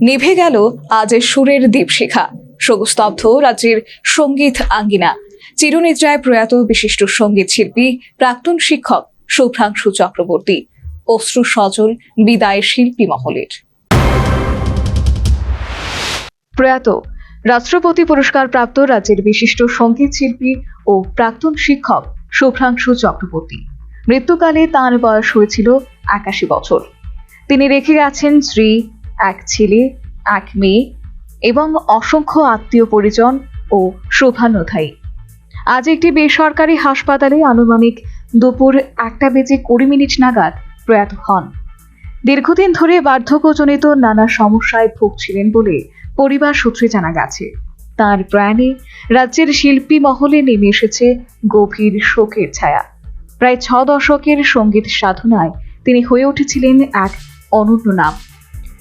নিভে গেল আজ সুরের দীপশিখা, শোকস্তব্ধ রাজ্যের সঙ্গীত আঙ্গিনা। চিরনিদ্রায় প্রয়াত বিশিষ্ট সঙ্গীত শিল্পী প্রাক্তন শিক্ষক শুভ্রাংশু চক্রবর্তী। অশ্রু সজল বিদায় শিল্পী মহলের। প্রয়াত রাষ্ট্রপতি পুরস্কার প্রাপ্ত রাজ্যের বিশিষ্ট সঙ্গীত শিল্পী ও প্রাক্তন শিক্ষক শুভ্রাংশু চক্রবর্তী। মৃত্যুকালে তাঁর বয়স হয়েছিল ৮১ বছর। তিনি রেখে গেছেন স্ত্রী, এক ছেলে, এক মেয়ে এবং অসংখ্য আত্মীয় পরিজন ও শোভানুধ্যায়ী। আজ একটি বেসরকারি হাসপাতালে আনুমানিক দুপুর 1:20 নাগাদ প্রয়াত হন। দীর্ঘদিন ধরে বার্ধক্যজনিত নানা সমস্যায় ভুগছিলেন বলে পরিবার সূত্রে জানা গেছে। তার প্রয়াণে রাজ্যের শিল্পী মহলে নেমে এসেছে গভীর শোকের ছায়া। প্রায় 6 দশকের সঙ্গীত সাধনায় তিনি হয়ে উঠেছিলেন এক অনন্য নাম।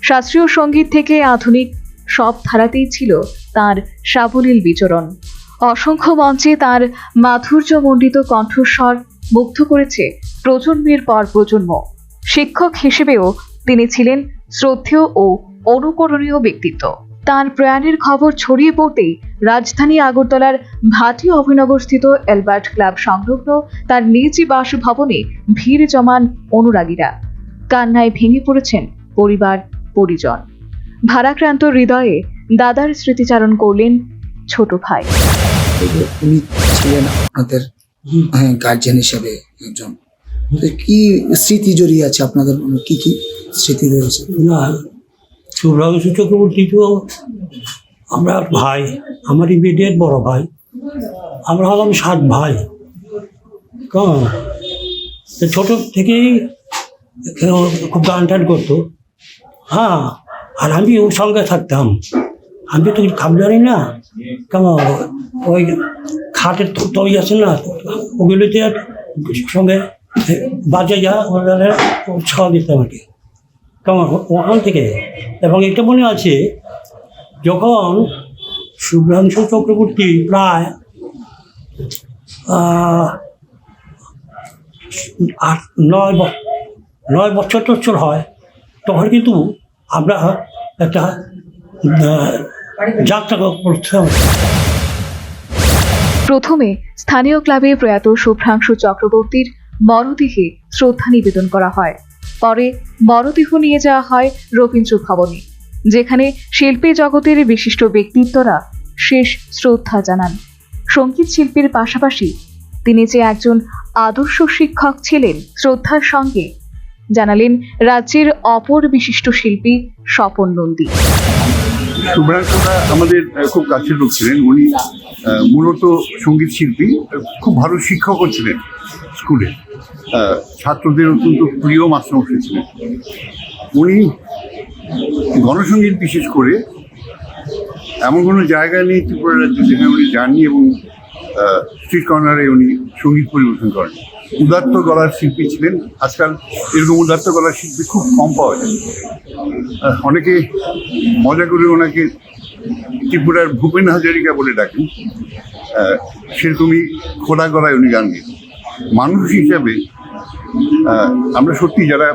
শাস্ত্রীয় সঙ্গীত থেকে আধুনিক সব ধারাতেই ছিল তার সাবলীল বিচরণ। অসংখ্য মঞ্চে তার মাধুর্যমণ্ডিত কণ্ঠস্বর মুগ্ধ করেছে প্রজন্মের পর প্রজন্ম। শিক্ষক হিসেবেও তিনি ছিলেন শ্রদ্ধেয় ও অনুকরণীয় ব্যক্তিত্ব। তার প্রয়াণের খবর ছড়িয়ে পড়তেই রাজধানী আগরতলার ভাটি অভিনগরস্থিত অ্যালবার্ট ক্লাব সংলগ্ন তার নিজ বাসভবনে ভিড় জমান অনুরাগীরা। কান্নায় ভেঙে পড়েছেন পরিবার পরিজন। ভারাক্রান্ত হৃদয়ে দাদার স্মৃতিচারণ করলেন ছোট ভাই। উনি ছিলেন আপনাদের গার্জিয়ান হিসেবে একজন, কি স্মৃতি জড়িয়ে আছে আপনাদের? কি কি স্মৃতি রয়েছে? না, শুভ্রাংশু চক্রবর্তী তো আমরা ভাই, আমার ইমিডিয়েট বড় ভাই। আমরা হলাম 7 ভাই। ছোট থেকেই খুব গান টান করতো। হ্যাঁ, আর আমি ওর সঙ্গে থাকতাম। আমি তো খাবার জানি না, কেমন ওই খাটের তৈরি আছে না, ওগুলোতে সঙ্গে বাজে যা উৎসাহ দিতাম আর কি, কেমন ওখান থেকে। এবং এটা মনে আছে, যখন শুভ্রাংশু চক্রবর্তী প্রায় 9 বছর হয়, তখন কিন্তু আমরা একটা যাত্রা করতাম। প্রথমে স্থানীয় ক্লাবে প্রয়াত শুভ্রাংশু চক্রবর্তীর মরদেহে শ্রদ্ধা নিবেদন করা হয়। পরে মরদেহ নিয়ে যাওয়া হয় রবীন্দ্র ভবনে, যেখানে শিল্পী জগতের বিশিষ্ট ব্যক্তিত্বরা শেষ শ্রদ্ধা জানান। সঙ্গীত শিল্পীর পাশাপাশি তিনি যে একজন আদর্শ শিক্ষক ছিলেন, শ্রদ্ধার সঙ্গে জানালেন রাজ্যের অপর বিশিষ্ট শিল্পী স্বপন নন্দী। শুভ্রাংশুদা আমাদের খুব কাছের লোক ছিলেন। উনি মূলত সঙ্গীত শিল্পী, খুব ভালো শিক্ষকও ছিলেন। স্কুলে ছাত্রদের অত্যন্ত প্রিয় মাস্টারমশাই ছিলেন। উনি গণসঙ্গীত বিশেষ করে এমন কোনো জায়গায় নেই ত্রিপুরা রাজ্যে যেখানে উনি যাননি এবং স্ট্রিট কর্নারে উনি সঙ্গীত পরিবেশন করেন। উদাত্ত গলার শিল্পী ছিলেন। আজকাল এরকম উদাত্ত গলার শিল্পী খুব কম পাওয়া যায়। অনেকে মজা করে ওনাকে ত্রিপুরার ভূপেন হাজারিকা বলে ডাকেন। সেরকমই খোলা গলায় উনি গান গেন। মানুষ হিসাবে আমরা সত্যি যারা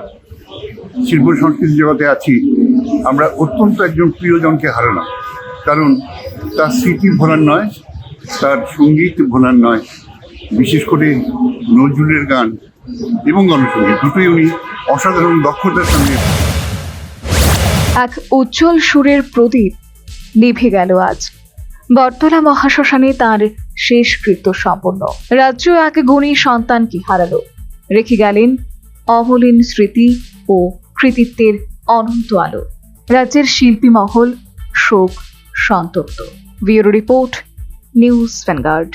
শিল্প সংস্কৃতি জগতে আছি, আমরা অত্যন্ত একজন প্রিয়জনকে হারালাম। কারণ তার স্মৃতি ভোলার নয়, তার সঙ্গীত ভোলার নয়। বিশেষ করে নজরুলের গান এবং গণসঙ্গীত দুটোই উনি অসাধারণ দক্ষতার সঙ্গে। এক উজ্জ্বল সুরের প্রদীপ নিভে গেল আজ। বটতলা মহাশ্মশানে তার শেষ কৃত্য সম্পন্ন। রাজ্য এক গুণী সন্তানকে হারালো, রেখে গেলেন অমলিন স্মৃতি ও কৃতিত্বের অনন্ত আলো। রাজ্যের শিল্পী মহল শোক সন্তপ্ত। Bureau report, news vanguard.